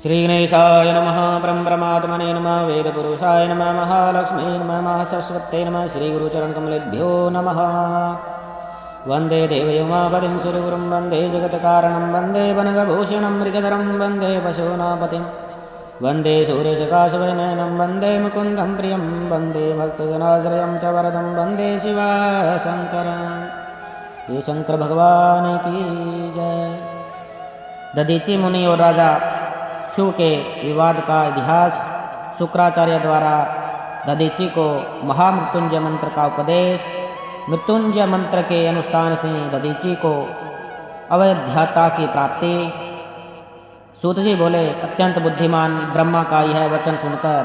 श्रीगणेशाय नमः परमपरमात्मने नमः वेदपुरुषाय नमः महालक्ष्मी नमः सरस्वत्यै नमः श्रीगुरुचरणकमलेभ्यो नमः। वन्दे देवयोमापतिं सुरगुरुं वन्दे जगत्कारणं वन्दे वनगभूषणं मृगधरं वन्दे पशूनापतिं वन्दे सूर्यसकाशवनयनं वन्दे मुकुन्दं प्रियं वन्दे भक्तजनाश्रयं च वरदं वन्दे शिवशङ्करं। ये शंकर भगवान की जय। दधीची मुनि और राजा शुक के विवाद का इतिहास। शुक्राचार्य द्वारा दधीची को महामृत्युंजय मंत्र का उपदेश। मृत्युंजय मंत्र के अनुष्ठान से दधीची को अवैधता की प्राप्ति। सूत जी बोले, अत्यंत बुद्धिमान ब्रह्मा का यह वचन सुनकर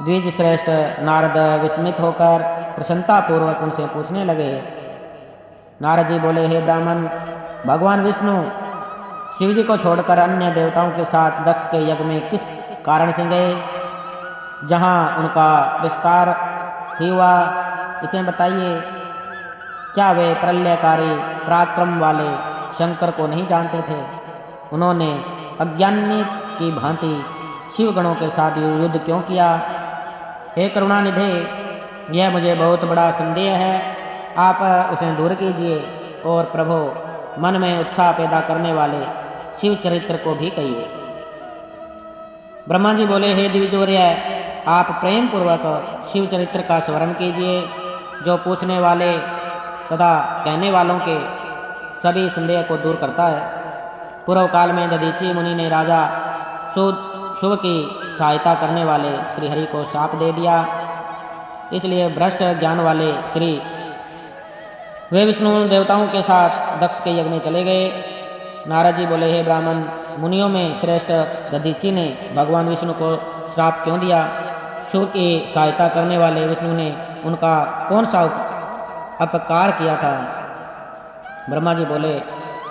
द्विज श्रेष्ठ नारद विस्मित होकर प्रसन्नतापूर्वक उनसे पूछने लगे। नारद जी बोले, हे ब्राह्मण, भगवान विष्णु शिव जी को छोड़कर अन्य देवताओं के साथ दक्ष के यज्ञ में किस कारण से गए, जहाँ उनका तिरस्कार ही हुआ, इसे बताइए। क्या वे प्रलयकारी पराक्रम वाले शंकर को नहीं जानते थे? उन्होंने अज्ञानी की भांति शिव गणों के साथ युद्ध क्यों किया? हे करुणानिधे, यह मुझे बहुत बड़ा संदेह है, आप उसे दूर कीजिए और प्रभु मन में उत्साह पैदा करने वाले शिव चरित्र को भी कहिए। ब्रह्मा जी बोले, हे द्विजवर्य, आप प्रेम पूर्वक शिव चरित्र का स्मरण कीजिए, जो पूछने वाले तथा कहने वालों के सभी संदेह को दूर करता है। पूर्व काल में दधीची मुनि ने राजा शुभ की सहायता करने वाले श्रीहरि को शाप दे दिया, इसलिए भ्रष्ट ज्ञान वाले श्री वे विष्णु देवताओं के साथ दक्ष के यज्ञ में चले गए। नारद जी बोले, हे ब्राह्मण, मुनियों में श्रेष्ठ दधीची ने भगवान विष्णु को श्राप क्यों दिया? शुभ की सहायता करने वाले विष्णु ने उनका कौन सा अपकार किया था? ब्रह्मा जी बोले,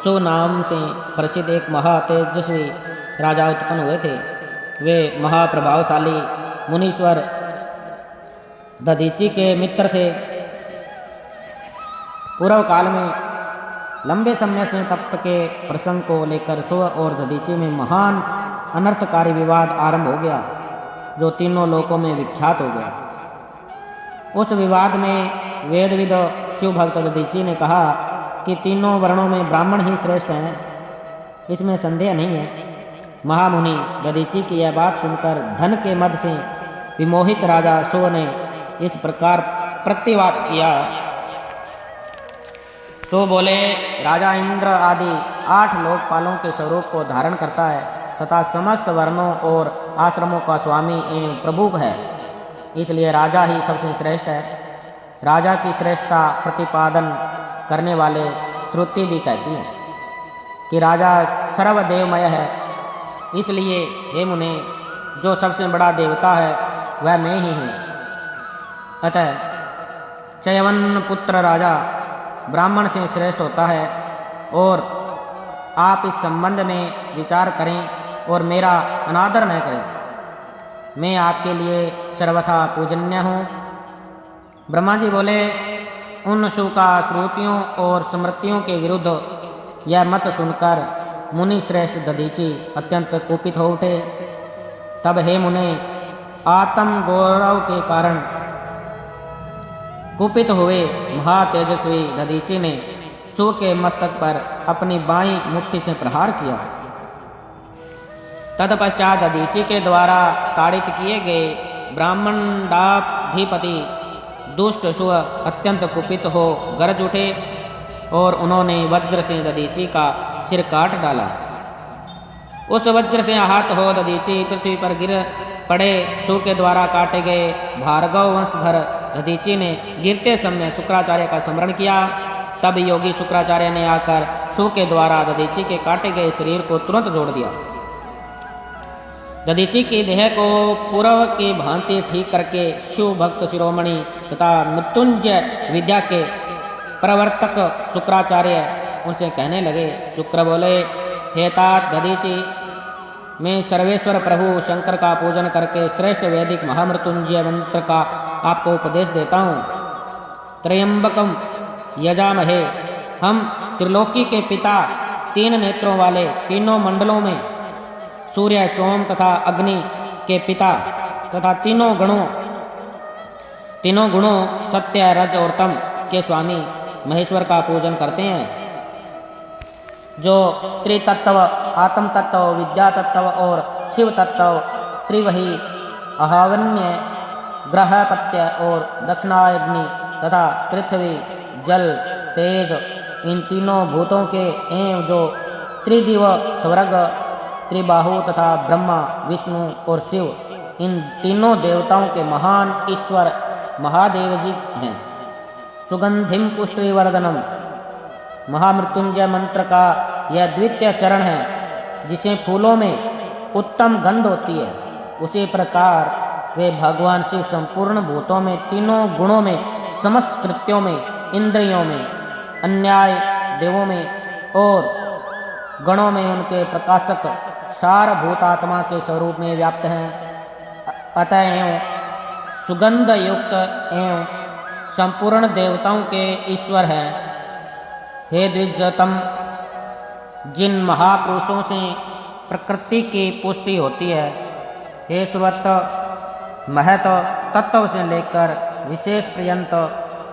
सु नाम से प्रसिद्ध एक महातेजस्वी राजा उत्पन्न हुए थे। वे महाप्रभावशाली मुनीश्वर दधीची के मित्र थे। पूर्व काल में लंबे समय से तप के प्रसंग को लेकर शुभ और दधीची में महान अनर्थकारी विवाद आरंभ हो गया, जो तीनों लोकों में विख्यात हो गया। उस विवाद में वेदविद शिव भक्त दधीची ने कहा कि तीनों वर्णों में ब्राह्मण ही श्रेष्ठ हैं, इसमें संदेह नहीं है। महामुनि दधीची की यह बात सुनकर धन के मद से विमोहित राजा शुभ ने इस प्रकार प्रतिवाद किया। तो बोले, राजा इंद्र आदि 8 लोकपालों के स्वरूप को धारण करता है तथा समस्त वर्णों और आश्रमों का स्वामी एवं प्रभु है, इसलिए राजा ही सबसे श्रेष्ठ है। राजा की श्रेष्ठता प्रतिपादन करने वाले श्रुति भी कहती है कि राजा सर्वदेवमय है, इसलिए हे मुने, जो सबसे बड़ा देवता है वह मैं ही हूँ। अतः चयवन पुत्र राजा ब्राह्मण से श्रेष्ठ होता है, और आप इस संबंध में विचार करें और मेरा अनादर न करें। मैं आपके लिए सर्वथा पूजनीय हूँ। ब्रह्मा जी बोले, उन शुका श्रुतियों और स्मृतियों के विरुद्ध यह मत सुनकर मुनि श्रेष्ठ दधीची अत्यंत कुपित हो उठे। तब हे मुने, आत्म गौरव के कारण कुपित हुए महातेजस्वी दधीची ने शुभ के मस्तक पर अपनी बाईं मुट्ठी से प्रहार किया। तत्पश्चात दधीची के द्वारा ताड़ित किए गए ब्राह्मणाधिपति दुष्ट शुभ अत्यंत कुपित हो गरज उठे और उन्होंने वज्र से दधीची का सिर काट डाला। उस वज्र से आहत हो दधीची पृथ्वी पर गिर पड़े। शुक के द्वारा काटे गए भार्गव वंशधर दधीची ने गिरते समय शुक्राचार्य का स्मरण किया। तब योगी शुक्राचार्य ने आकर शुक के द्वारा दधीची के काटे गए शरीर को तुरंत जोड़ दिया। दधीची की देह को पूर्व की भांति ठीक करके शिव भक्त शिरोमणि तथा मृत्युंजय विद्या के प्रवर्तक शुक्राचार्य उनसे कहने लगे। शुक्र बोले, हे तात दधीची, मैं सर्वेश्वर प्रभु शंकर का पूजन करके श्रेष्ठ वैदिक महामृत्युंजय मंत्र का आपको उपदेश देता हूँ। त्रयंबकम यजामहे, हम त्रिलोकी के पिता 3 नेत्रों वाले तीनों मंडलों में सूर्य, सोम तथा अग्नि के पिता तथा तीनों गुणों सत्य, रज और तम के स्वामी महेश्वर का पूजन करते हैं, जो त्रितत्व, आत्म तत्व, विद्या तत्व और शिव तत्व त्रिवही आहावन्य, ग्रहपत्य और दक्षिणाग्नि तथा पृथ्वी, जल, तेज इन तीनों भूतों के एवं जो त्रिदिव, स्वर्ग, त्रिबाहु तथा ब्रह्मा, विष्णु और शिव इन तीनों देवताओं के महान ईश्वर महादेव जी हैं। सुगंधिम पुष्टिवर्धनम महामृत्युंजय मंत्र का यह द्वितीय चरण है, जिसे फूलों में उत्तम गंध होती है। उसी प्रकार वे भगवान शिव संपूर्ण भूतों में, तीनों गुणों में, समस्त कृत्यों में, इंद्रियों में, अन्याय देवों में और गणों में उनके प्रकाशक सारभूतात्मा के स्वरूप में व्याप्त हैं। अतः एवं सुगंध युक्त एवं संपूर्ण देवताओं के ईश्वर हैं। हे द्विजतम, जिन महापुरुषों से प्रकृति की पुष्टि होती है, हे सुवत, महत तत्व से लेकर विशेष पर्यंत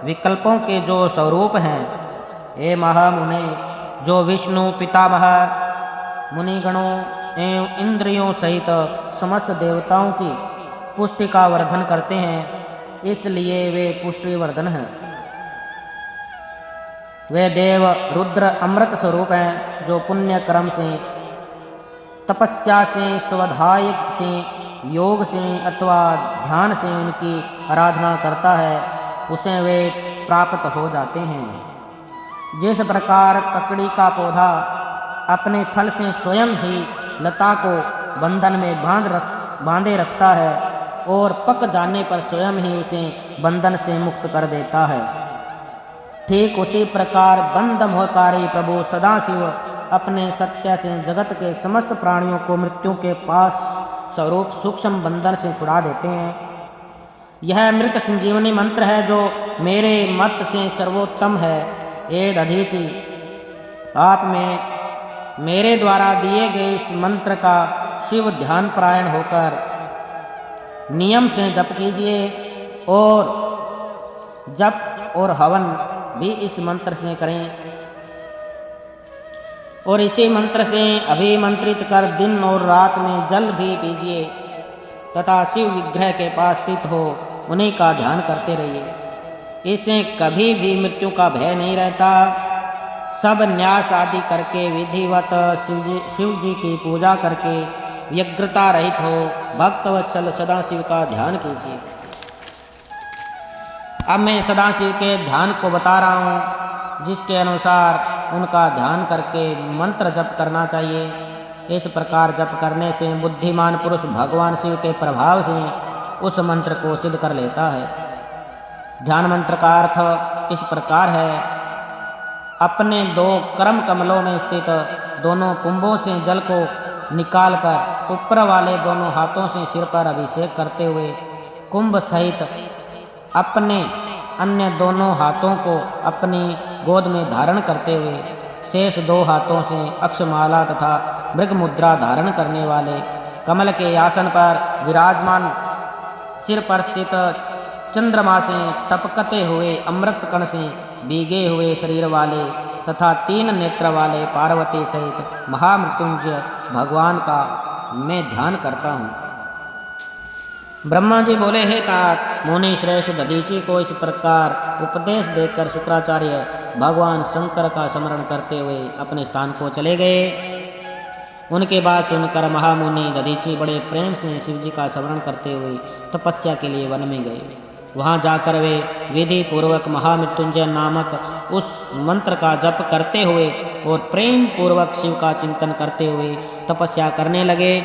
विकल्पों के जो स्वरूप हैं, हे महामुने, जो विष्णु पितामह मुनिगणों एवं इंद्रियों सहित समस्त देवताओं की पुष्टि का वर्धन करते हैं, इसलिए वे पुष्टिवर्धन हैं। वे देव रुद्र अमृत स्वरूप हैं, जो पुण्य कर्म से, तपस्या से, स्वाध्याय से, योग से अथवा ध्यान से उनकी आराधना करता है, उसे वे प्राप्त हो जाते हैं। जिस प्रकार ककड़ी का पौधा अपने फल से स्वयं ही लता को बंधन में बांधे रखता है और पक जाने पर स्वयं ही उसे बंधन से मुक्त कर देता है, ठीक उसी प्रकार बंध मोहकारी प्रभु सदाशिव अपने सत्य से जगत के समस्त प्राणियों को मृत्यु के पास स्वरूप सूक्ष्म बंधन से छुड़ा देते हैं। यह अमृत संजीवनी मंत्र है, जो मेरे मत से सर्वोत्तम है। हे दधीचि, आप में मेरे द्वारा दिए गए इस मंत्र का शिव ध्यान परायण होकर नियम से जप कीजिए और जप और हवन भी इस मंत्र से करें और इसी मंत्र से अभिमंत्रित कर दिन और रात में जल भी पीजिए तथा शिव विग्रह के पास स्थित हो उन्हीं का ध्यान करते रहिए। इससे कभी भी मृत्यु का भय नहीं रहता। सब न्यास आदि करके विधिवत शिव जी की पूजा करके व्यग्रता रहित हो भक्तवत्सल सदाशिव का ध्यान कीजिए। अब मैं सदाशिव के ध्यान को बता रहा हूँ, जिसके अनुसार उनका ध्यान करके मंत्र जप करना चाहिए। इस प्रकार जप करने से बुद्धिमान पुरुष भगवान शिव के प्रभाव से उस मंत्र को सिद्ध कर लेता है। ध्यान मंत्र का अर्थ इस प्रकार है, अपने दो कर्म कमलों में स्थित दोनों कुंभों से जल को निकालकर ऊपर वाले दोनों हाथों से सिर पर अभिषेक करते हुए कुंभ सहित अपने अन्य दोनों हाथों को अपनी गोद में धारण करते हुए शेष दो हाथों से अक्षमाला तथा मृग मुद्रा धारण करने वाले कमल के आसन पर विराजमान सिर पर स्थित चंद्रमा से टपकते हुए अमृत कण से भीगे हुए शरीर वाले तथा 3 नेत्र वाले पार्वती सहित महामृत्युंजय भगवान का मैं ध्यान करता हूँ। ब्रह्मा जी बोले, हे तात, मुनि श्रेष्ठ दधीचि को इस प्रकार उपदेश देकर शुक्राचार्य भगवान शंकर का स्मरण करते हुए अपने स्थान को चले गए। उनके बाद सुनकर महामुनि दधीचि बड़े प्रेम से शिवजी का स्मरण करते हुए तपस्या के लिए वन में गए। वहाँ जाकर वे विधि पूर्वक महामृत्युंजय नामक उस मंत्र का जप करते हुए और प्रेम पूर्वक शिव का चिंतन करते हुए तपस्या करने लगे।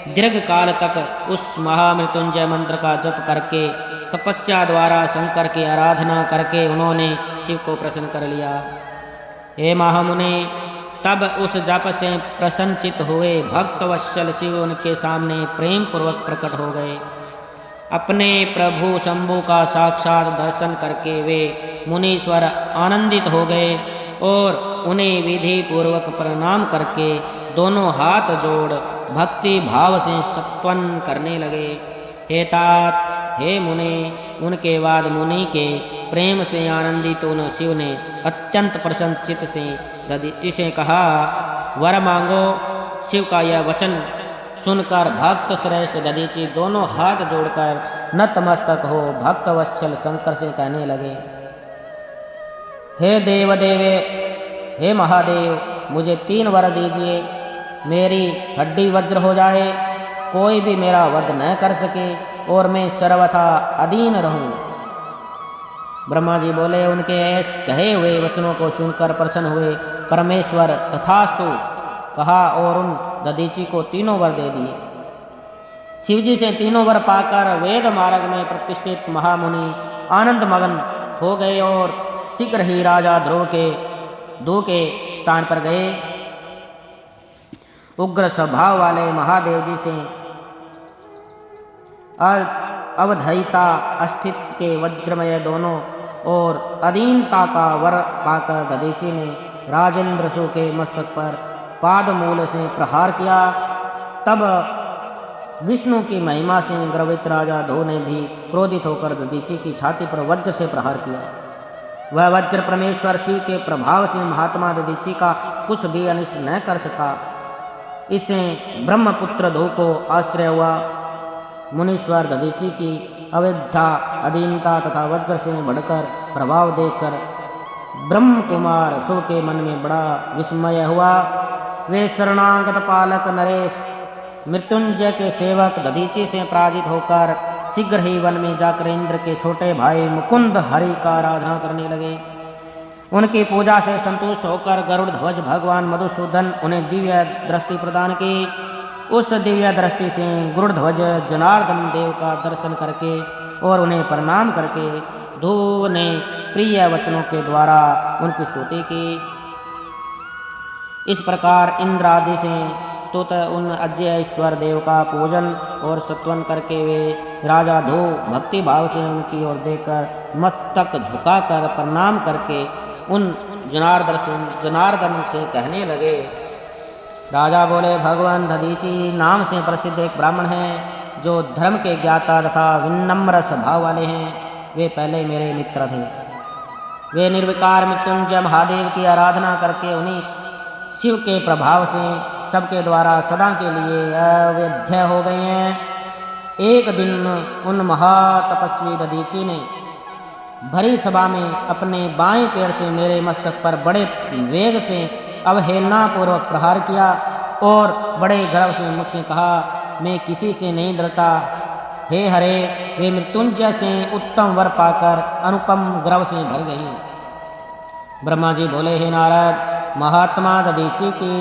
दीर्घ काल तक उस महामृत्युंजय मंत्र का जप करके तपस्या द्वारा शंकर की आराधना करके उन्होंने शिव को प्रसन्न कर लिया। हे महामुनि, तब उस जप से प्रसन्नचित हुए भक्तवत्सल शिव उनके सामने प्रेम पूर्वक प्रकट हो गए। अपने प्रभु शंभु का साक्षात दर्शन करके वे मुनीश्वर आनंदित हो गए और उन्हें विधि पूर्वक प्रणाम करके दोनों हाथ जोड़ भक्ति भाव से सत्वन करने लगे। हे तात, हे मुने, उनके बाद मुनि के प्रेम से आनंदित उन शिव ने अत्यंत प्रसन्न चित्त से दधीचि से कहा, वर मांगो। शिव का यह वचन सुनकर भक्त श्रेष्ठ दधीचि दोनों हाथ जोड़कर नतमस्तक हो भक्त वत्सल शंकर से कहने लगे, हे देवदेवे, हे महादेव, मुझे 3 वर दीजिए। मेरी हड्डी वज्र हो जाए, कोई भी मेरा वध न कर सके और मैं सर्वथा अधीन रहूं। ब्रह्मा जी बोले, उनके कहे हुए वचनों को सुनकर प्रसन्न हुए परमेश्वर तथास्तु कहा और उन दधीचि को 3 वर दे दिए। शिवजी से 3 वर पाकर वेद मार्ग में प्रतिष्ठित महामुनि आनंद मगन हो गए और शीघ्र ही राजा ध्रुव के स्थान पर गए। उग्र स्वभाव वाले महादेव जी से अवधयिता अस्तित्व के वज्रमय दोनों और अधीनता का वर पाकर दधीचि ने राजेंद्र सु के मस्तक पर पादमूल से प्रहार किया। तब विष्णु की महिमा से गर्वित राजा ध्रुव ने भी क्रोधित होकर दधीचि की छाती पर वज्र से प्रहार किया। वह वज्र परमेश्वर शिव के प्रभाव से महात्मा दधीचि का कुछ भी अनिष्ट न कर सका। इससे ब्रह्मपुत्र ध्रुव को आश्चर्य हुआ। मुनीश्वर दधीचि की अविद्या, अधीनता तथा वज्र से बढ़कर प्रभाव देखकर ब्रह्म कुमार शिव के मन में बड़ा विस्मय हुआ। वे शरणागत पालक नरेश मृत्युंजय के सेवक दधीचि से पराजित होकर शीघ्र ही वन में जाकर इंद्र के छोटे भाई मुकुंद हरि का आराधना करने लगे। उनकी पूजा से संतुष्ट होकर गरुड़ ध्वज भगवान मधुसूदन उन्हें दिव्य दृष्टि प्रदान की। उस दिव्य दृष्टि से गरुड़ ध्वज जनार्दन देव का दर्शन करके और उन्हें प्रणाम करके ध्रुव ने प्रिय वचनों के द्वारा उनकी स्तुति की। इस प्रकार इंद्र आदि से स्तुत उन अजय ईश्वर देव का पूजन और सत्वन करके वे राजा ध्रुव भक्ति भाव से उनकी ओर देखकर मस्तक झुकाकर प्रणाम करके उन जनार्दन से कहने लगे। राजा बोले, भगवान दधीचि नाम से प्रसिद्ध एक ब्राह्मण हैं जो धर्म के ज्ञाता तथा विनम्र स्वभाव वाले हैं। वे पहले मेरे मित्र थे। वे निर्विकार मृत्युंजय महादेव की आराधना करके उन्हीं शिव के प्रभाव से सबके द्वारा सदा के लिए अवैध हो गए हैं। एक दिन उन महातपस्वी दधीचि ने भरी सभा में अपने बाएं पैर से मेरे मस्तक पर बड़े वेग से अवहेलनापूर्वक प्रहार किया और बड़े गर्व से मुझसे कहा, मैं किसी से नहीं डरता। हे हरे, वे मृत्युंजय से उत्तम वर पाकर अनुपम गर्व से भर गई। ब्रह्मा जी बोले, हे नारद, महात्मा दधीचि की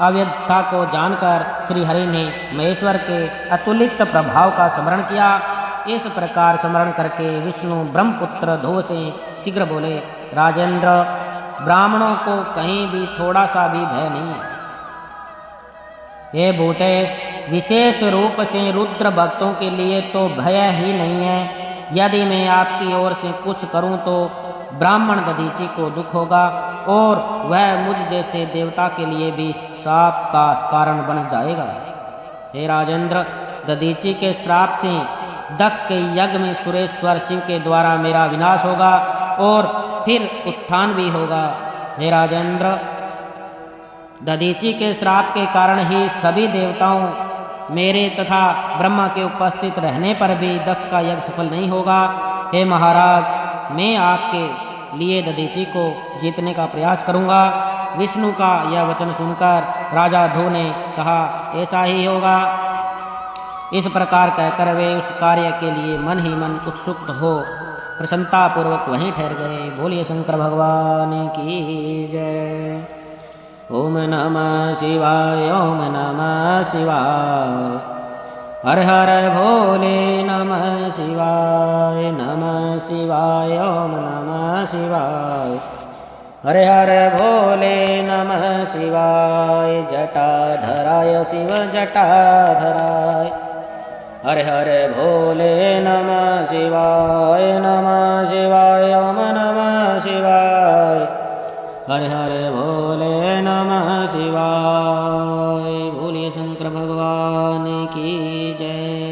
अवैधता को जानकर श्री हरि ने महेश्वर के अतुलित प्रभाव का स्मरण किया। इस प्रकार स्मरण करके विष्णु ब्रह्मपुत्र ध्रुव से शीघ्र बोले, राजेंद्र, ब्राह्मणों को कहीं भी थोड़ा सा भी भय नहीं है। हे भूतेश, विशेष रूप से रुद्र भक्तों के लिए तो भय ही नहीं है। यदि मैं आपकी ओर से कुछ करूं तो ब्राह्मण दधीचि को दुख होगा और वह मुझ जैसे देवता के लिए भी श्राप का कारण बन जाएगा। हे राजेंद्र, दधीचि के श्राप से दक्ष के यज्ञ में सुरेश्वर शिव के द्वारा मेरा विनाश होगा और फिर उत्थान भी होगा। हे राजेंद्र, दधीचि के श्राप के कारण ही सभी देवताओं मेरे तथा ब्रह्मा के उपस्थित रहने पर भी दक्ष का यज्ञ सफल नहीं होगा। हे महाराज, मैं आपके लिए दधीचि को जीतने का प्रयास करूंगा। विष्णु का यह वचन सुनकर राजा ध्रुव ने कहा, ऐसा ही होगा। इस प्रकार कहकर वे उस कार्य के लिए मन ही मन उत्सुक हो प्रसन्नतापूर्वक वहीं ठहर गए। बोलिए शंकर भगवान की जय। ओम नमः शिवाय, ओम नमः शिवाय, हर हर भोले नमः शिवाय, नमः शिवाय, ओम नमः शिवाय, हरे हर भोले नमः शिवाय, जटाधराय शिव जटाधराय, हरे हरे भोले नमः शिवाय, नमः शिवाय, ओम नमः शिवाय, हरे हरे भोले नमः शिवाय। बोलिए शंकर भगवान की जय।